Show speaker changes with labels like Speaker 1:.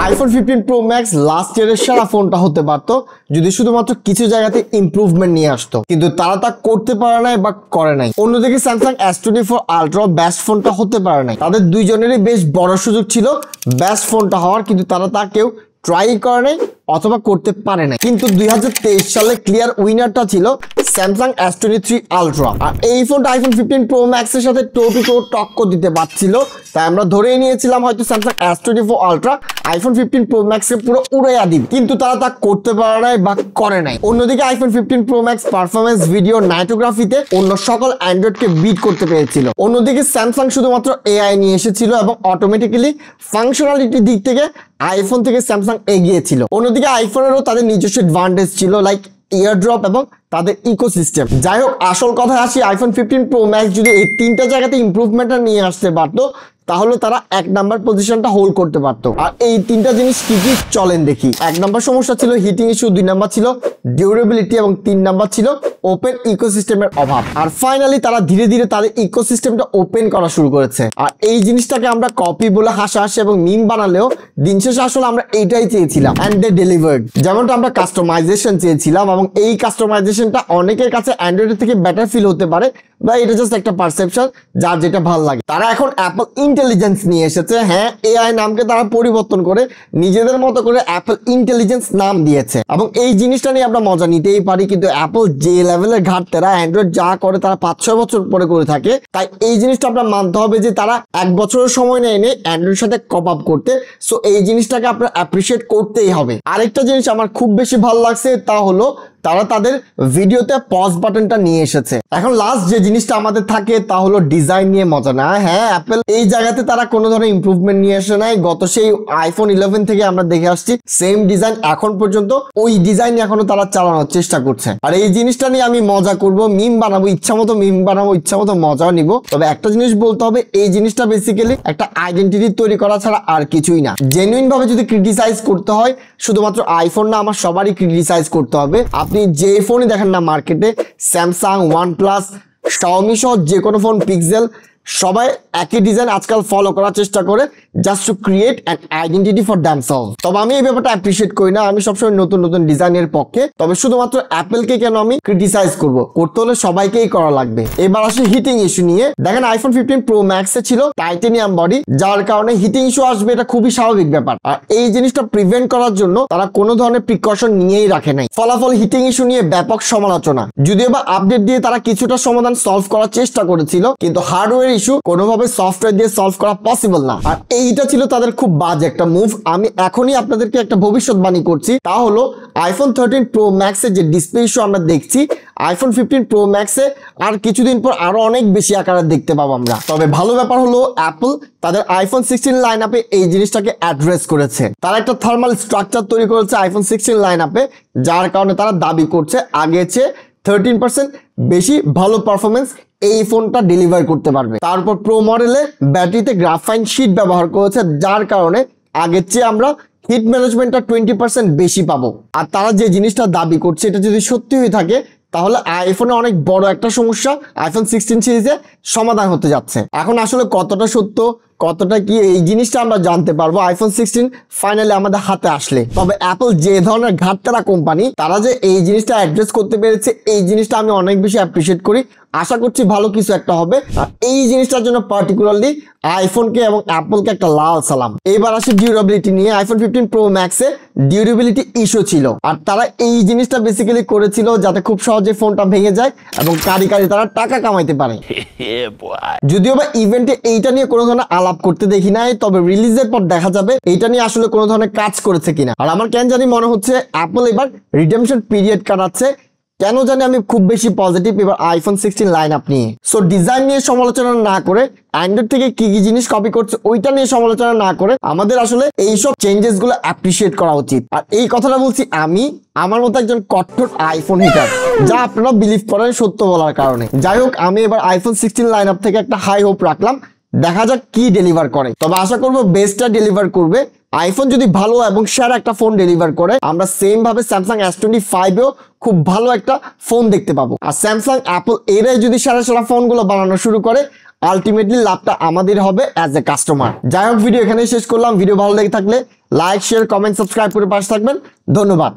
Speaker 1: IPhone 15 pro max last ইয়ারের সেরা ফোনটা হতে পারতো যদি শুধুমাত্র কিছু জায়গাতে ইমপ্রুভমেন্ট নিয়ে আসতো, কিন্তু তারা তা করতে পারে নাই বা করে নাই। অন্যদিকে স্যামসাং S24 আলট্রা বেস্ট ফোনটা হতে পারে নাই। তাদের দুইজনেরই বেশ বড় সুযোগ ছিল বেস্ট ফোনটা হওয়ার, কিন্তু তারা তা কেউ ট্রাই করে নাই অথবা করতে পারে নাই। কিন্তু 2023 সালে ক্লিয়ার উইনারটা ছিল স্যামসাং S23 আলট্রা। আর এই ফোনটা আইফোন 15 প্রো ম্যাক্স এর সাথে টো টু টো টক্কর দিতে পারছিল, তাই আমরা ধরেই নিয়েছিলাম হয়তো Samsung S24 ultra iPhone 15 pro max কে পুরো উড়াইয়া দিবে, কিন্তু তারা তা করতে পারে নাই বা করে নাই। অন্যদিকে iPhone 15 pro max performance, video, নাইটোগ্রাফিতে অন্য সকল অ্যান্ড্রয়েডকে বিট করতে পেরেছিল। অন্যদিকে স্যামসাং শুধুমাত্র এআই নিয়ে এসেছিল এবং অটোমেটিক্যালি ফাংশনালিটির দিক থেকে আইফোন থেকে স্যামসাং এগিয়ে ছিল। অন্যদিকে আইফোনেরও তাদের নিজস্ব অ্যাডভান্টেজ ছিল, লাইক এয়ারড্রপ এবং তাদের ইকোসিস্টেম। যাই হোক, আসল কথায় আসি, আইফোন 15 প্রো ম্যাক্স যদি এই তিনটা জায়গাতে ইমপ্রুভমেন্টটা নিয়ে আসতে পারতো তাহলে তারা 1 নাম্বার পজিশনটা হোল্ড করতে পারতো। আর এই তিনটা জিনিস কি কি চলেন দেখি। 1 নাম্বার সমস্যা ছিল হিটিং ইস্যু, 2 নাম্বার ছিল ডিউরেবিলিটি এবং 3 নাম্বার ছিল ওপেন ইকোসিস্টেমের অভাব। আর ফাইনালি তারা ধীরে ধীরে তাদের ইকোসিস্টেমটা ওপেন করা শুরু করেছে। আর এই জিনিসটাকে আমরা কপি বলে হাসাহাসি এবং মিম বানালেও দিন শেষে আসলে আমরা এইটাই চেয়েছিলাম, এন্ড দে ডেলিভার্ড। যেমনটা আমরা কাস্টমাইজেশন চেয়েছিলাম এবং এই কাস্টমাইজেশনটা অনেকের কাছে অ্যান্ড্রয়েডের থেকে বেটার ফিল হতে পারে, বা এটা জাস্ট একটা পারসেপশন, যার যেটা ভালো লাগে। তারা এখন অ্যাপল ইন্টেলিজেন্স নিয়ে এসেছে। হ্যাঁ, এআই নামকে তারা পরিবর্তন করে নিজেদের মতো করে অ্যাপল ইন্টেলিজেন্স নাম দিয়েছে এবং এই জিনিসটা নিয়ে আমরা মজা নিতেই পারি, কিন্তু অ্যাপল যে লেভেলের ঘাটতেরা অ্যান্ড্রয়েড যা করে তারা 5-6 বছর পরে করে থাকে, তাই এই জিনিসটা আমরা মানতে হবে যে তারা 1 বছরের সময় নেয় অ্যান্ড্রয়েডের সাথে কপ আপ করতে। সো এই জিনিসটাকে আপনার অ্যাপ্রিসিয়েট করতেই হবে। আরেকটা জিনিস আমার খুব বেশি ভালো লাগছে, তা হলো তারা তাদের ভিডিওতে পজ বাটনটা নিয়ে এসেছে। এখন লাস্ট যে জিনিসটা আমাদের থাকে তা হলো ডিজাইন নিয়ে মজা না। হ্যাঁ, অ্যাপল এই জায়গাতে তারা কোনো ধরনের ইমপ্রুভমেন্ট নিয়ে আসে নাই। গত সেই আইফোন 11 থেকে আমরা দেখে আসছি সেম ডিজাইন, এখন পর্যন্ত ওই ডিজাইন এখনো তারা চালানোর চেষ্টা করছে। আর এই জিনিসটা নিয়ে আমি মজা করব, মিম বানাবো, ইচ্ছা মতো মিম বানাবো, ইচ্ছা মতো মজাও নিব। তবে একটা জিনিস বলতে হবে, এই জিনিসটা বেসিক্যালি একটা আইডেন্টিটি তৈরি করা ছাড়া আর কিছুই না। জেনুইন ভাবে যদি ক্রিটিসাইজ করতে হয়, শুধুমাত্র আইফোন না, আমার সবারই ক্রিটিসাইজ করতে হবে। আপনি যে ফোনই দেখেন না মার্কেটে, স্যামসাং, ওয়ানপ্লাস, শাওমি সহ যে কোনো ফোন, পিক্সেল, সবাই একই ডিজাইন আজকাল ফলো করার চেষ্টা করে just to create an identity for themselves. তবে আমি এই ব্যাপারটা অ্যাপ্রিসিয়েট করি না। আমি সবসময় নতুন নতুন ডিজাইনের পক্ষে। তবে শুধুমাত্র অ্যাপেলকে কেন আমি ক্রিটিসাইজ করব? করতে হলে সবাইকেই করা লাগবে। এবার আসে হিটিং ইস্যু নিয়ে। দেখেন আইফোন 15 প্রো ম্যাক্সে ছিল টাইটানিয়াম বডি, যার কারণে হিটিং ইস্যু আসবে, এটা খুবই স্বাভাবিক ব্যাপার। আর এই জিনিসটা প্রিভেন্ট করার জন্য তারা কোনো ধরনের প্রিকশন নিয়েই রাখে নাই। ফলাফল হিটিং ইস্যু নিয়ে ব্যাপক সমালোচনা। যদিও বা আপডেট দিয়ে তারা কিছুটা সমাধান সলভ করার চেষ্টা করেছিল, কিন্তু হার্ডওয়্যার ইস্যু কোনোভাবে সফটওয়্যার দিয়ে সলভ করা পসিবল না। আর এইটা ছিল তাদের খুব বাজে একটা মুভ। আমি এখনই আপনাদেরকে একটা ভবিষ্যৎবাণী করছি, তা হলো আইফোন 13 প্রো ম্যাক্সে যে ডিসপ্লে ইস্যু আমরা দেখছি, আইফোন 15 প্রো ম্যাক্সে আর কিছুদিন পর আরো অনেক বেশি আকারে দেখতে পাবো আমরা। তবে ভালো ব্যাপার হলো অ্যাপল তাদের আইফোন 16 লাইন আপে এই জিনিসটাকে অ্যাড্রেস করেছে। তারা একটা থার্মাল স্ট্রাকচার তৈরি করেছে আইফোন 16 লাইন আপে, যার কারণে তারা দাবি করছে আগের চেয়ে 13% বেশি ভালো পারফরমেন্স এই ফোনটা ডেলিভার করতে পারবে। তারপর প্রো মডেলে ব্যাটারিতে গ্রাফাইন শিট ব্যবহার করেছে, যার কারণে আগের চেয়ে আমরা হিট ম্যানেজমেন্টটা 20% বেশি পাবো। আর তারা যে জিনিসটা দাবি করছে এটা যদি সত্যি হয়ে থাকে, তাহলে আইফোনে অনেক বড় একটা সমস্যা আইফোন 16 সিরিজে সমাধান হতে যাচ্ছে। এখন আসলে কতটা সত্য কতটা কি এই জিনিসটা আমরা জানতে পারবো আইফোন 16 ফাইনালি আমাদের হাতে আসলে। তবে অ্যাপল যে ধরনের ঘাটতারা কোম্পানি, তারা যে এই জিনিসটা অ্যাড্রেস করতে পেরেছে, এই জিনিসটা আমি অনেক বেশি অ্যাপ্রিসিয়েট করি। আশা করছি ভালো কিছু একটা হবে। আর এই জিনিসটার জন্য পার্টিকুলারলি আইফোনকে এবং অ্যাপলকে একটা লাল সালাম। এবার আসে ডিউরেবিলিটি নিয়ে। আইফোন 15 প্রো ম্যাক্সে ডিউরেবিলিটি ইস্যু ছিল, আর তারা এই জিনিসটা বেসিক্যালি করেছিল যাতে খুব সহজে ফোনটা ভেঙে যায় এবং কারি তারা টাকা কামাইতে পারে। যদিও বা ইভেন্টে এইটা নিয়ে কোনো ধরনের আলাপ করতে দেখি নাই, তবে রিলিজের পর দেখা যাবে এইটা নিয়ে আসলে কোনো ধরনের কাজ করেছে কিনা। আর আমার কেন জানি মনে হচ্ছে অ্যাপল এবার রিডেমশন পিরিয়ড কাটাচ্ছে। কেন জানি আমি খুব বেশি পজিটিভ এবার আইফোন 16 লাইন আপ নিয়ে। সো ডিজাইন নিয়ে সমালোচনা না করে, অ্যান্ড্রয়েড থেকে কি কি জিনিস কপি করছে ওইটা নিয়ে সমালোচনা না করে, আমাদের আসলে এইসব চেঞ্জেস গুলো অ্যাপ্রিসিয়েট করা উচিত। আর এই কথাটা বলছি আমি, আমার মতো একজন কঠোর আইফোন হিটার, যা আপনারা বিলিভ করেন সত্য বলার কারণে। যাই হোক, আমি এবার আইফোন 16 লাইন আপ থেকে একটা হাই হোপ রাখলাম, দেখা যাক কি ডেলিভার করে। তবে আশা করবো বেস্টটা ডেলিভার করবে। আইফোন যদি ভালো এবং সেরা একটা ফোন ডেলিভার করে, আমরা সেম ভাবে স্যামসাং S25 এও খুব ভালো একটা ফোন দেখতে পাবো। আর স্যামসাং, অ্যাপল এরাই যদি সেরা ফোনগুলো বানানো শুরু করে, আলটিমেটলি লাভটা আমাদের হবে অ্যাজ এ কাস্টমার। যাই হোক, ভিডিও এখানেই শেষ করলাম। ভিডিও ভালো লেগে থাকলে লাইক শেয়ার কমেন্ট সাবস্ক্রাইব করে পাশে থাকবেন। ধন্যবাদ।